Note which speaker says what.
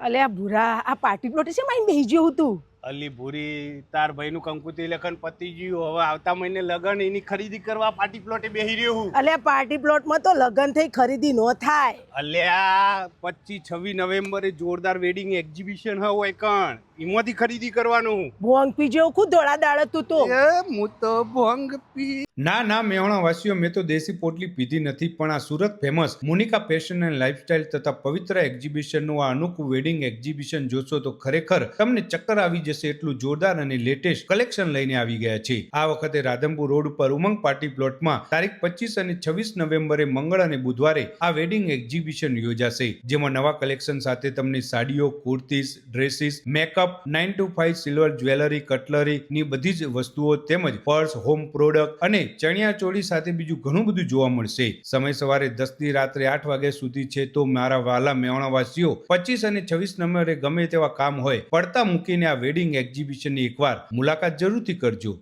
Speaker 1: અલ્યા ભૂરા આ પાર્ટી પ્લોટ છે માઈને બેહી ગયો હું તું.
Speaker 2: અલી ભૂરી તાર ભાઈનું કંકુતી લેખન પતી ગયું. હવે આવતા મહિને લગન એની ખરીદી કરવા પાર્ટી પ્લોટે બેહી રહ્યો હું.
Speaker 1: અલ્યા પાર્ટી પ્લોટમાં તો લગન થઈ ખરીદી નો થાય.
Speaker 2: અલ્યા 25-26 નવેમ્બરે જોરદાર વેડિંગ એક્ઝિબિશન હોય કણ એમાંથી ખરીદી કરવાનું હું.
Speaker 1: ભોંગ પી જેવું ખુદ ધોળા દાડત તું તો.
Speaker 2: હું તો ભંગ પી.
Speaker 3: ના મેહોણા વાસીઓ, મેં તો દેશી પોટલી પીધી નથી, પણ આ Surat famous Monika fashion and lifestyle તથા પવિત્ર એક્ઝિબિશનનું આ અનોખું વેડિંગ એક્ઝિબિશન જોશો તો ખરેખર તમને ચક્કર આવી જશે. એટલું જોરદાર અને લેટેસ્ટ કલેક્શન લઈને આવી ગયા છે. આ વખતે રાધનપુર રોડ ઉપર ઉમંગ પાર્ટી પ્લોટમાં તારીખ 25 અને 26 નવેમ્બરે મંગળ અને બુધવારે આ વેડિંગ એક્ઝિબિશન યોજાશે, જેમાં નવા કલેક્શન સાથે તમને સાડીઓ, kurtis, dresses, makeup, 9 to 5 silver jewellery, cutlery ની બધી જ વસ્તુઓ તેમજ પર્સ, હોમ પ્રોડક્ટ અને ચણિયા ચોળી સાથે બીજું ઘણું બધું જોવા મળશે. સમય સવારે 10 થી રાત્રે 8 વાગ્યા સુધી છે. તો મારા વાલા મેહોણાવાસીઓ, 25 અને 26 નવેમ્બરે ગમે તેવા કામ હોય પડતા મૂકીને આ વેડિંગ એક્ઝિબિશનની એકવાર મુલાકાત જરૂરથી કરજો.